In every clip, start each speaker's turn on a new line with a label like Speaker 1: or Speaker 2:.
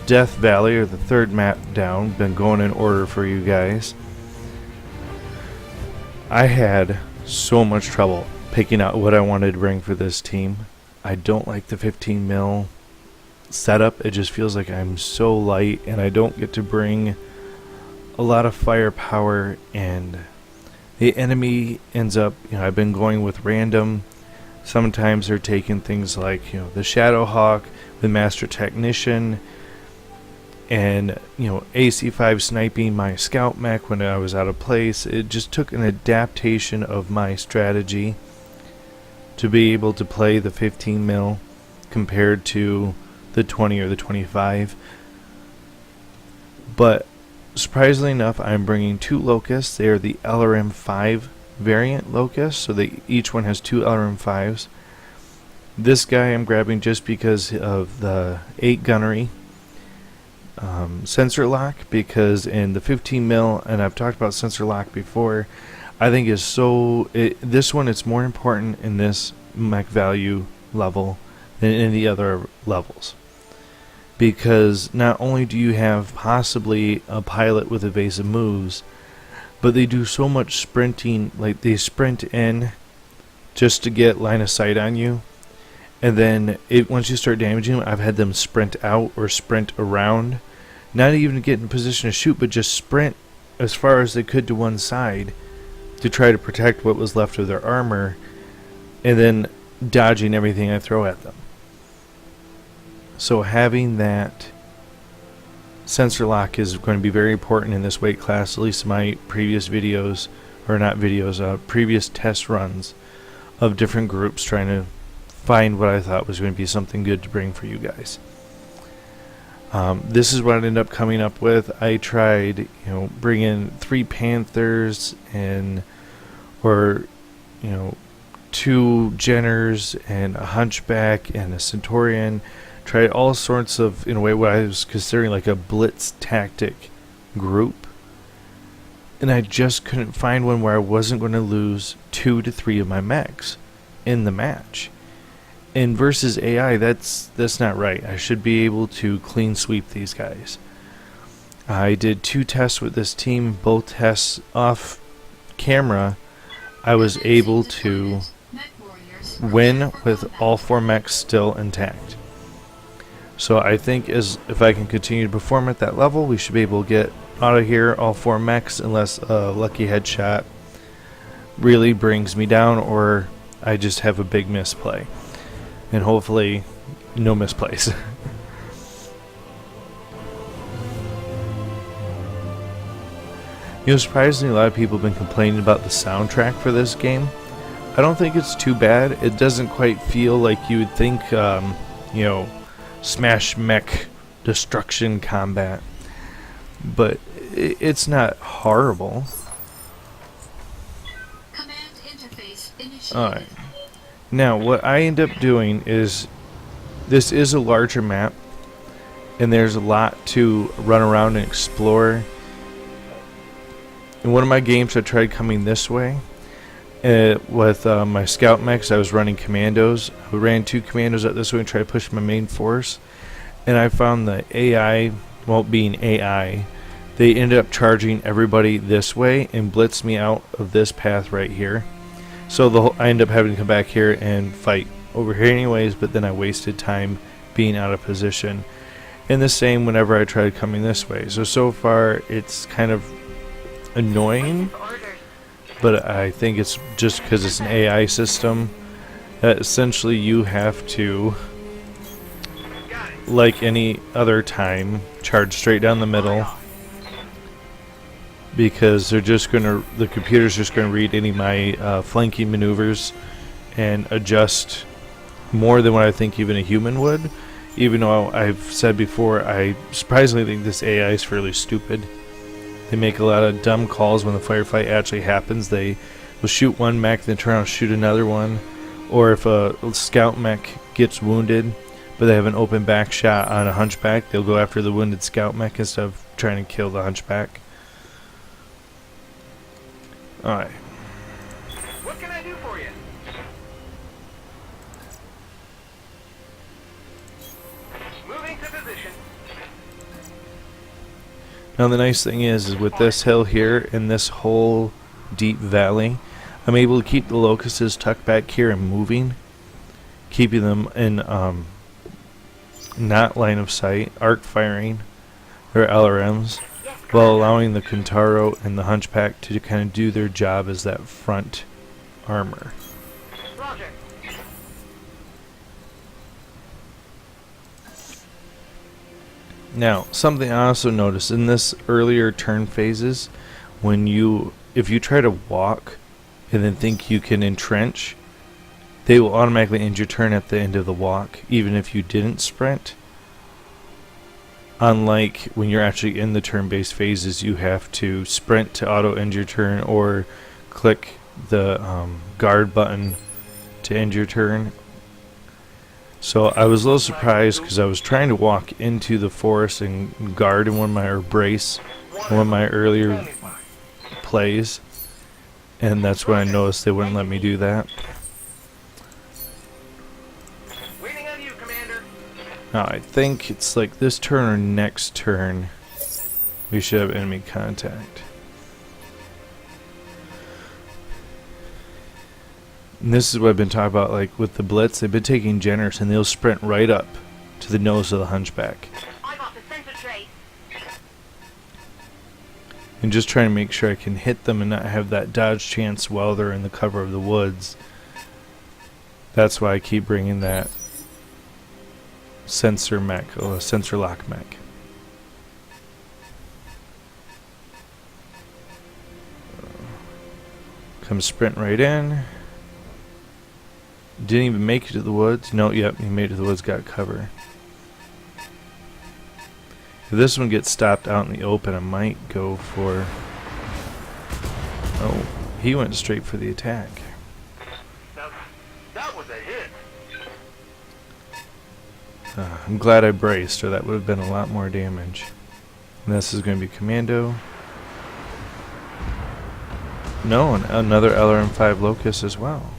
Speaker 1: Death Valley, or the third map down. Been going in order for you guys. I had so much trouble picking out what I wanted to bring for this team. I don't like the 15 mil setup. It just feels like I'm so light and I don't get to bring a lot of firepower, and the enemy ends up, I've been going with random. Sometimes they're taking things like, the Shadowhawk, the Master Technician, and, AC5 sniping my scout mech when I was out of place. It just took an adaptation of my strategy to be able to play the 15 mil compared to the 20 or the 25. But surprisingly enough, I'm bringing 2 locusts. They are the LRM5 variant locusts, so each one has 2 LRM5s. This guy I'm grabbing just because of the 8 gunnery sensor lock, because in the 15 mil, and I've talked about sensor lock before, I think is this one, it's more important in this mech value level than in the other levels, because not only do you have possibly a pilot with evasive moves, but they do so much sprinting. Like, they sprint in just to get line of sight on you, and then once you start damaging them, I've had them sprint out or sprint around, not even to get in position to shoot, but just sprint as far as they could to one side to try to protect what was left of their armor, and then dodging everything I throw at them. So having that sensor lock is going to be very important in this weight class, at least in my previous videos, or not videos, previous test runs of different groups, trying to find what I thought was going to be something good to bring for you guys. This is what I ended up coming up with. I tried, bringing 3 Panthers or 2 Jenners and a Hunchback and a Centurion. Tried all sorts of, in a way, what I was considering like a blitz tactic group, and I just couldn't find one where I wasn't going to lose 2 to 3 of my mechs in the match. And versus AI, that's not right. I should be able to clean sweep these guys. I did 2 tests with this team, both tests off camera. I was able to win with all 4 mechs still intact. So I think if I can continue to perform at that level, we should be able to get out of here all 4 mechs, unless a lucky headshot really brings me down, or I just have a big misplay. And hopefully no misplays. Surprisingly, a lot of people have been complaining about the soundtrack for this game. I don't think it's too bad. It doesn't quite feel like you would think, Smash Mech Destruction Combat. But it's not horrible. Alright. Now, what I end up doing is, this is a larger map, and there's a lot to run around and explore. In one of my games, I tried coming this way. With my scout mechs, I was running commandos. I ran 2 commandos up this way and tried to push my main force. And I found the AI, well, being AI, they ended up charging everybody this way and blitzed me out of this path right here. So I ended up having to come back here and fight over here anyways, but then I wasted time being out of position. And the same whenever I tried coming this way. So far it's kind of annoying, but I think it's just because it's an AI system that essentially you have to, like any other time, charge straight down the middle, because the computer's just going to read any of my flanking maneuvers and adjust more than what I think even a human would. Even though I've said before, I surprisingly think this AI is fairly stupid. They make a lot of dumb calls when the firefight actually happens. They will shoot one mech, then turn around and shoot another one. Or if a scout mech gets wounded, but they have an open back shot on a hunchback, they'll go after the wounded scout mech instead of trying to kill the hunchback. Alright.
Speaker 2: What can I do for you? Moving to position.
Speaker 1: Now the nice thing is with this hill here and this whole deep valley, I'm able to keep the locusts tucked back here and moving, keeping them in not line of sight, arc firing their LRMs, while allowing the Kintaro and the Hunchback to kind of do their job as that front armor.
Speaker 2: Roger.
Speaker 1: Now, something I also noticed in this earlier turn phases, if you try to walk and then think you can entrench, they will automatically end your turn at the end of the walk, even if you didn't sprint. Unlike when you're actually in the turn-based phases, you have to sprint to auto-end your turn or click the guard button to end your turn. So I was a little surprised because I was trying to walk into the forest and guard in brace in one of my earlier plays, and that's when I noticed they wouldn't let me do that.
Speaker 2: Waiting on you, Commander.
Speaker 1: Now I think it's like this turn or next turn we should have enemy contact. And this is what I've been talking about, like with the Blitz, they've been taking generous and they'll sprint right up to the nose of the Hunchback.
Speaker 2: I got the sensor trace.
Speaker 1: And just trying to make sure I can hit them and not have that dodge chance while they're in the cover of the woods. That's why I keep bringing that sensor lock mech. Come sprint right in. Didn't even make it to the woods. No, yep, he made it to the woods, got cover. If this one gets stopped out in the open, I might go for... Oh, he went straight for the attack.
Speaker 2: That was a hit.
Speaker 1: I'm glad I braced, or that would have been a lot more damage. And this is going to be Commando. No, and another LRM-5 Locust as well.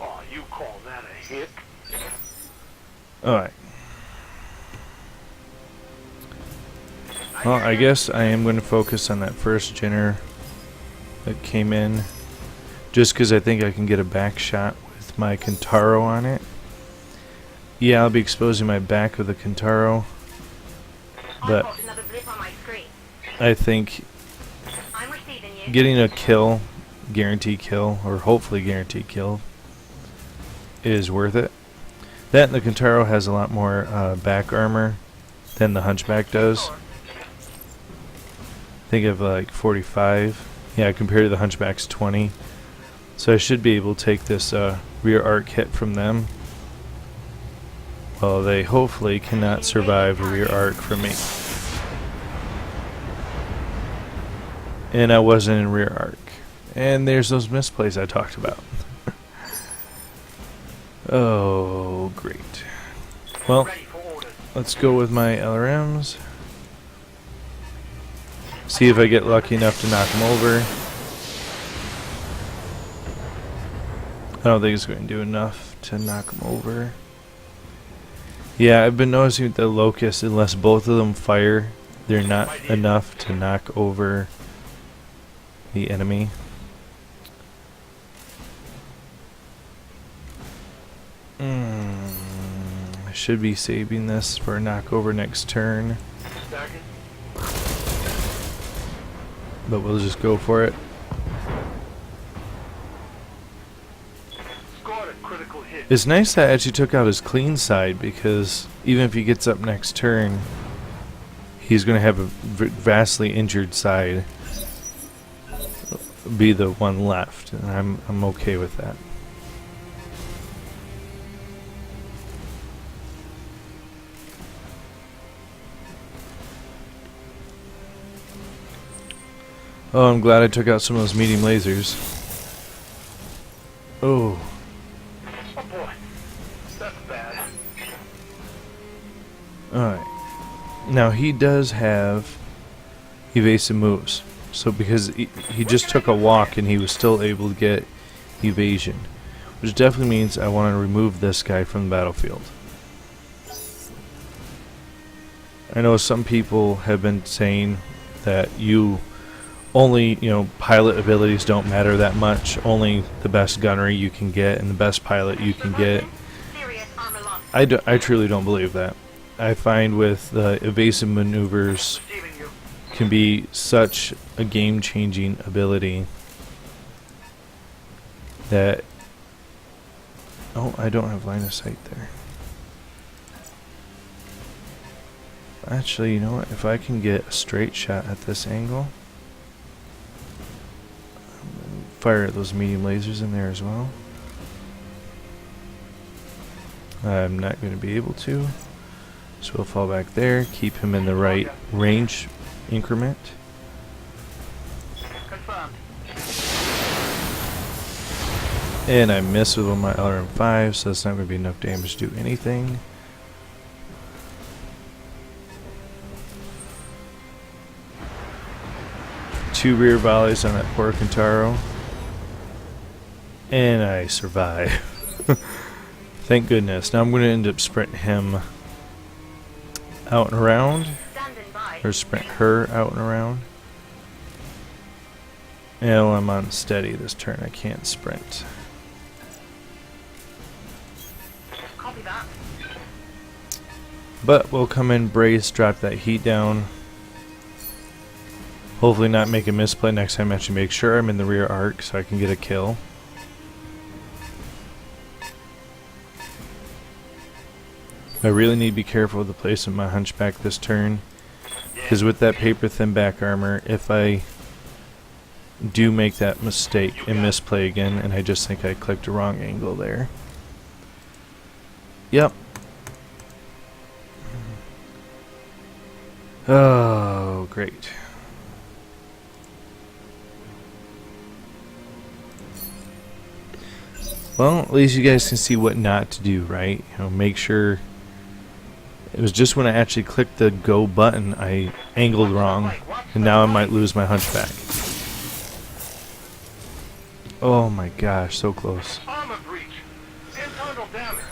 Speaker 2: Oh, you call that a hit?
Speaker 1: Alright. Well, I guess I am going to focus on that first Jenner that came in, just because I think I can get a back shot with my Kintaro on it. Yeah, I'll be exposing my back with the Kintaro, but I think getting a kill, guaranteed kill, or hopefully guaranteed kill, is worth it. That and the Kintaro has a lot more back armor than the Hunchback does. I think of like 45. Yeah, compared to the Hunchback's 20. So I should be able to take this rear arc hit from them. Well, they hopefully cannot survive a rear arc from me. And I wasn't in rear arc. And there's those misplays I talked about. Oh, great. Well, let's go with my LRMs. See if I get lucky enough to knock them over. I don't think it's going to do enough to knock them over. Yeah, I've been noticing with the Locust, unless both of them fire, they're not enough to knock over the enemy. I should be saving this for a knockover next turn, but we'll just go for it. It's nice that I actually took out his clean side, because even if he gets up next turn, he's going to have a vastly injured side be the one left, and I'm okay with that. Oh, I'm glad I took out some of those medium lasers. Oh.
Speaker 2: Oh boy, that's bad.
Speaker 1: Alright. Now he does have evasive moves. So because he just took a walk and he was still able to get evasion. Which definitely means I want to remove this guy from the battlefield. I know some people have been saying that you only, pilot abilities don't matter that much. Only the best gunnery you can get and the best pilot you can get.
Speaker 2: Serious armor loss.
Speaker 1: I truly don't believe that. I find with the evasive maneuvers
Speaker 2: Receiving you.
Speaker 1: can be such a game-changing ability that... Oh, I don't have line of sight there. Actually, you know what? If I can get a straight shot at this angle, fire those medium lasers in there as well. I'm not going to be able to, so we'll fall back there, keep him in the right range increment.
Speaker 2: Confirmed.
Speaker 1: And I miss with my LRM-5, so that's not going to be enough damage to do anything. Two rear volleys on that poor Kentaro. And I survive. Thank goodness. Now I'm going to end up sprinting him out and around.
Speaker 2: Standing by.
Speaker 1: Or sprint her out and around. And I'm on steady this turn. I can't sprint.
Speaker 2: Copy that.
Speaker 1: But we'll come in, brace, drop that heat down. Hopefully not make a misplay next time. Actually make sure I'm in the rear arc so I can get a kill. I really need to be careful with the placement of my hunchback this turn. Because with that paper thin back armor, if I do make that mistake and misplay again, and I just think I clicked a wrong angle there. Yep. Oh, great. Well, at least you guys can see what not to do, right? Make sure. It was just when I actually clicked the go button, I angled wrong, and now I might lose my hunchback. Oh my gosh, so close.
Speaker 2: Armor breach. Internal damage.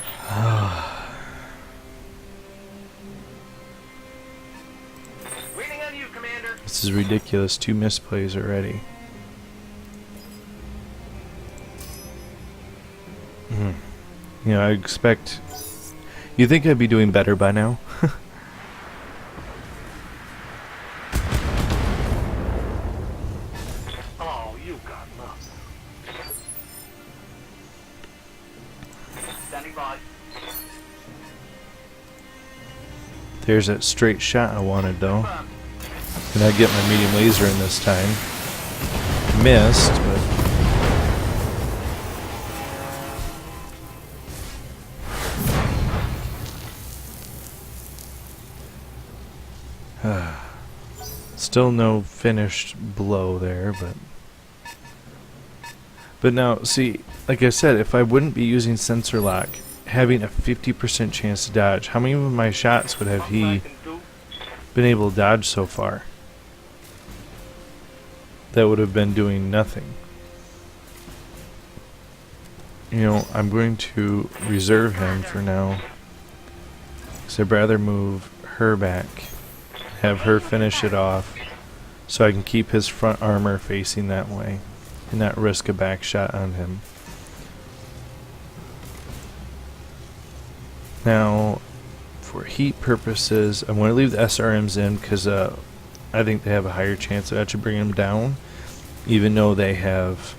Speaker 2: Waiting on you, Commander.
Speaker 1: This is ridiculous. 2 misplays already. I expect... You think I'd be doing better by now?
Speaker 2: Oh, you got nothing. Standing by.
Speaker 1: There's that straight shot I wanted though. Can I get my medium laser in this time? Missed, but... Still no finished blow there, but now, see, like I said, if I wouldn't be using sensor lock, having a 50% chance to dodge, how many of my shots would have he been able to dodge so far? That would have been doing nothing. I'm going to reserve him for now, because I'd rather move her back, have her finish it off, so I can keep his front armor facing that way and not risk a back shot on him. Now, for heat purposes, I'm going to leave the SRMs in because I think they have a higher chance of actually bringing them down, even though they have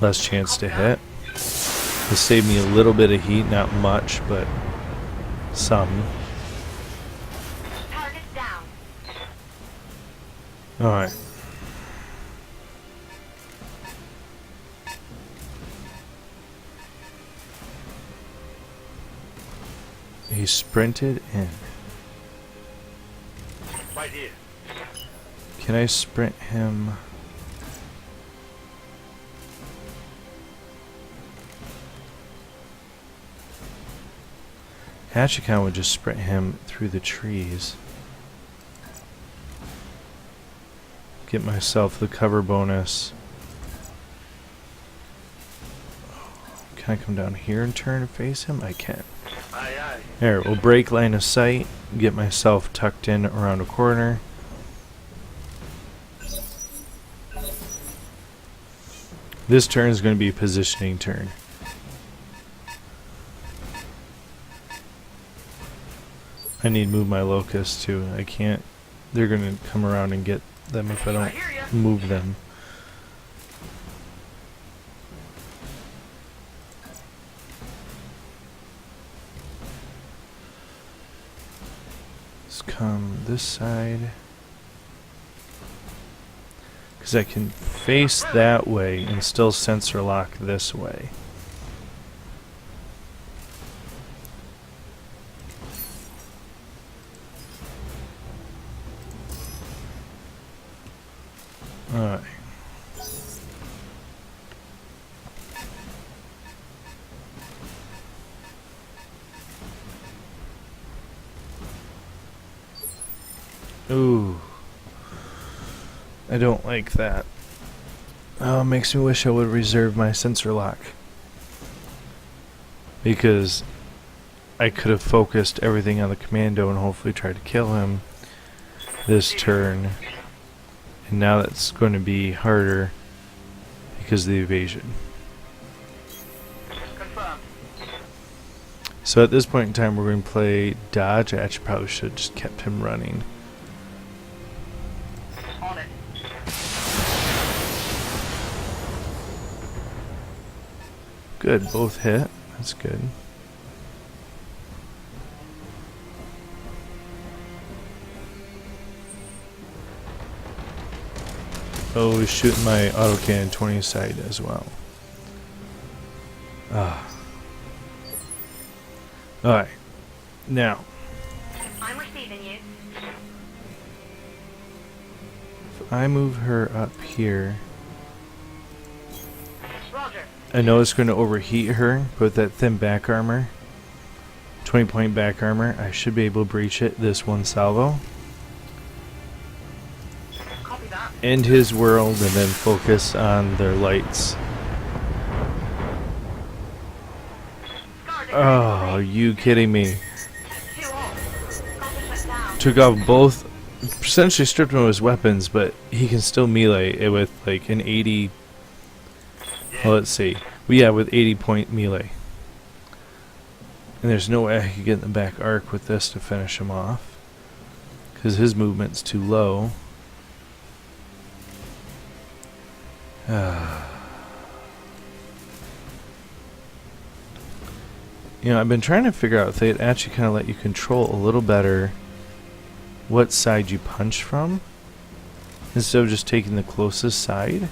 Speaker 1: less chance to hit. This saved me a little bit of heat, not much, but some. Alright. He sprinted in.
Speaker 2: Right here.
Speaker 1: Can I sprint him? Hachicon would just sprint him through the trees. Get myself the cover bonus. Can I come down here and turn and face him? I can.
Speaker 2: Aye, aye.
Speaker 1: There, we'll break line of sight, get myself tucked in around a corner. This turn is going to be a positioning turn. I need to move my locust too. I can't. They're going to come around and get them if I don't move them. Let's come this side. Because I can face that way and still sensor lock this way. Alright. Ooh. I don't like that. Oh, it makes me wish I would reserve my sensor lock. Because I could have focused everything on the commando and hopefully tried to kill him this turn. And now that's going to be harder because of the evasion.
Speaker 2: Confirmed.
Speaker 1: So at this point in time we're going to play dodge. I actually probably should have just kept him running.
Speaker 2: On it.
Speaker 1: Good, both hit. That's good. Oh, he's shooting my autocannon 20 side as well. Alright. Now,
Speaker 3: I'm receiving you.
Speaker 1: if I move her up here,
Speaker 2: Roger.
Speaker 1: I know it's going to overheat her, but with that thin back armor, 20 point back armor, I should be able to breach it this one salvo.
Speaker 2: Copy that.
Speaker 1: End his world and then focus on their lights. Oh, are you kidding me?
Speaker 3: 2 off. Copper shut down.
Speaker 1: Took off both, essentially stripped him of his weapons, but he can still melee it with like an 80. Well, let's see. Well, yeah, with 80 point melee. And there's no way I could get in the back arc with this to finish him off, because his movement's too low. You know, I've been trying to figure out if they'd actually kind of let you control a little better what side you punch from, instead of just taking the closest side.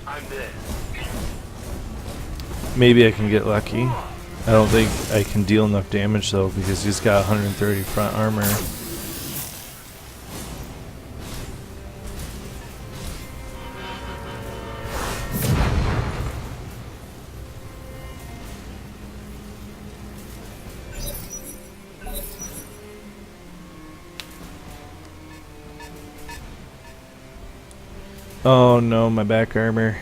Speaker 2: I'm dead.
Speaker 1: Maybe I can get lucky. I don't think I can deal enough damage though, because he's got 130 front armor. Oh no, my back armor.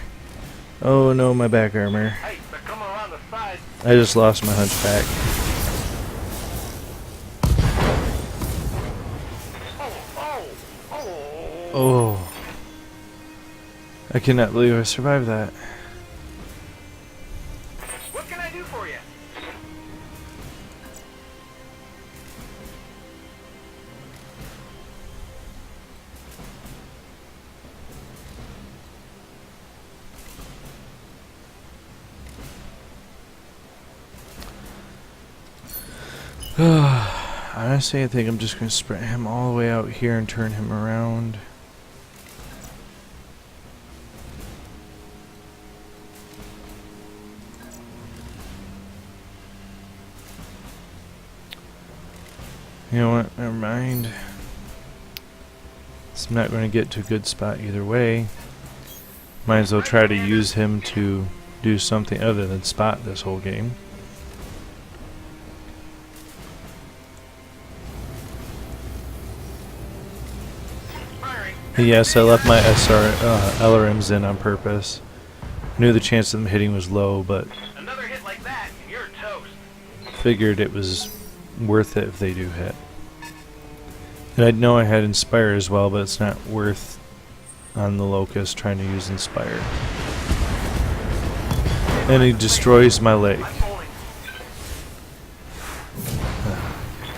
Speaker 1: Oh no, my back armor.
Speaker 2: Hey, they're coming around the side.
Speaker 1: I just lost my hunchback. Oh. I cannot believe I survived that.
Speaker 2: What can I do for you?
Speaker 1: Honestly, I think I'm just going to sprint him all the way out here and turn him around. You know what? Never mind. So I'm not going to get to a good spot either way. Might as well try to use him to do something other than spot this whole game.
Speaker 2: Firing.
Speaker 1: Yes, I left my LRMs in on purpose. I knew the chance of them hitting was low, but
Speaker 2: Another hit like that, and
Speaker 1: figured it was worth it if they do hit. And I know I had Inspire as well, but it's not worth on the Locust trying to use Inspire. And he destroys my leg.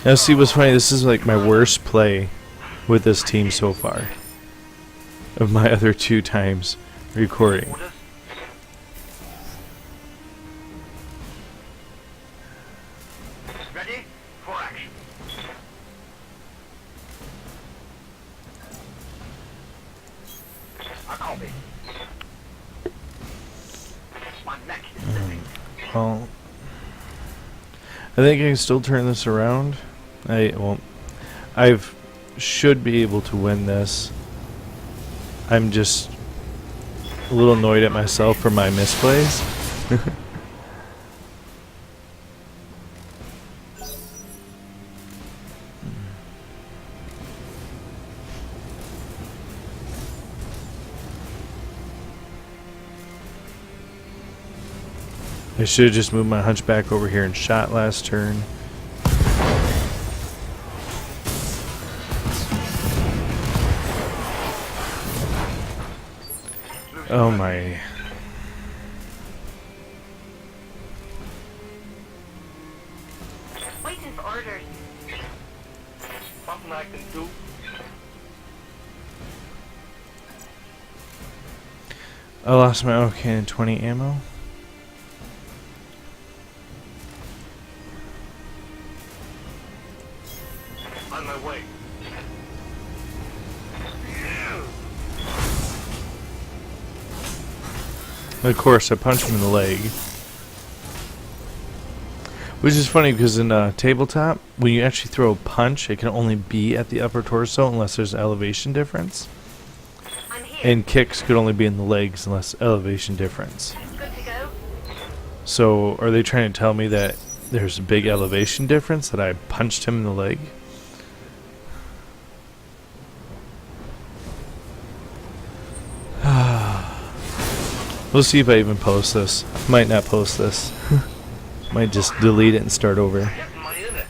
Speaker 1: Now see what's funny, this is like my worst play with this team so far. Of my other 2 times recording.
Speaker 2: Ready for action. I copy. My neck is busy.
Speaker 1: Well, I think I can still turn this around. I should be able to win this. I'm just a little annoyed at myself for my misplays. I should have just moved my hunchback over here and shot last turn. Oh my.
Speaker 3: Waiting for orders.
Speaker 2: Something I can do.
Speaker 1: I lost my OK and 20 ammo.
Speaker 2: On my way.
Speaker 1: Of course, I punched him in the leg. Which is funny because in tabletop, when you actually throw a punch, it can only be at the upper torso unless there's elevation difference.
Speaker 3: I'm here.
Speaker 1: And kicks could only be in the legs unless elevation difference.
Speaker 3: Good to go.
Speaker 1: So, are they trying to tell me that there's a big elevation difference, that I punched him in the leg? We'll see if I even post this. Might not post this. Might just delete it and start over.
Speaker 2: Get my index.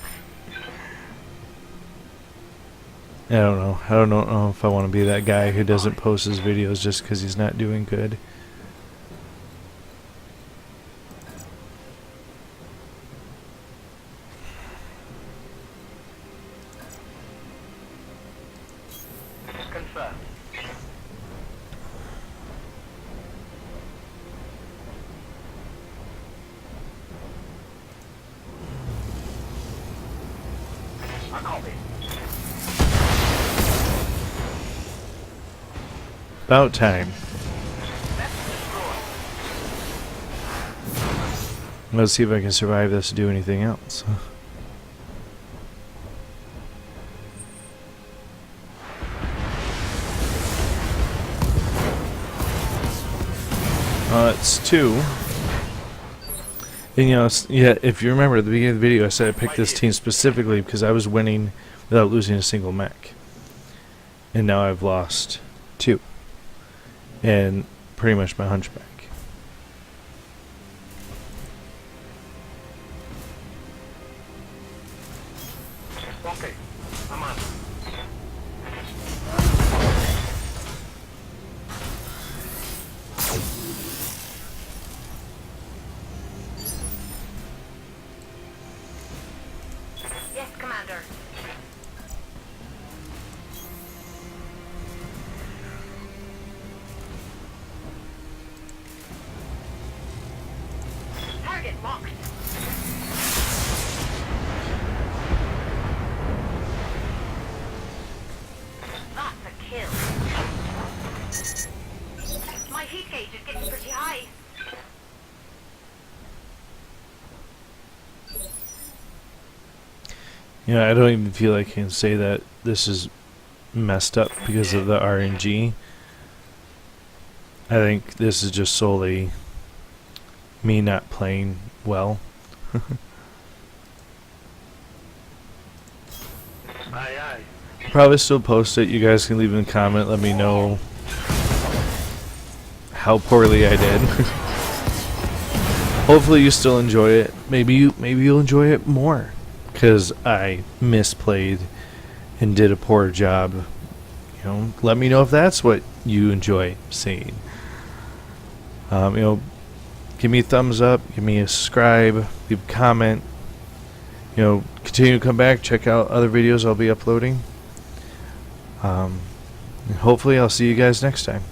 Speaker 1: I don't know. I don't know if I want to be that guy who doesn't post his videos just because he's not doing good.
Speaker 2: Confirm. I copy.
Speaker 1: About time.
Speaker 2: Let's destroy.
Speaker 1: Let's see if I can survive this to do anything else. It's 2. And yeah, if you remember at the beginning of the video, I said I picked this team specifically because I was winning without losing a single mech. And now I've lost 2. And pretty much my hunchback.
Speaker 2: Okay. I'm on.
Speaker 3: Yes, Commander. Target locked. That's a kill. My heat gauge is getting pretty high.
Speaker 1: Yeah, I don't even feel like I can say that this is messed up because of the RNG. I think this is just solely me not playing well.
Speaker 2: Aye, aye.
Speaker 1: Probably still post it. You guys can leave in a comment. Let me know how poorly I did. hopefully you still enjoy it. Maybe you'll enjoy it more because I misplayed and did a poor job. You know, let me know if that's what you enjoy seeing. You know, give me a thumbs up, give me a subscribe, leave a comment. You know, continue to come back, check out other videos I'll be uploading. And hopefully I'll see you guys next time.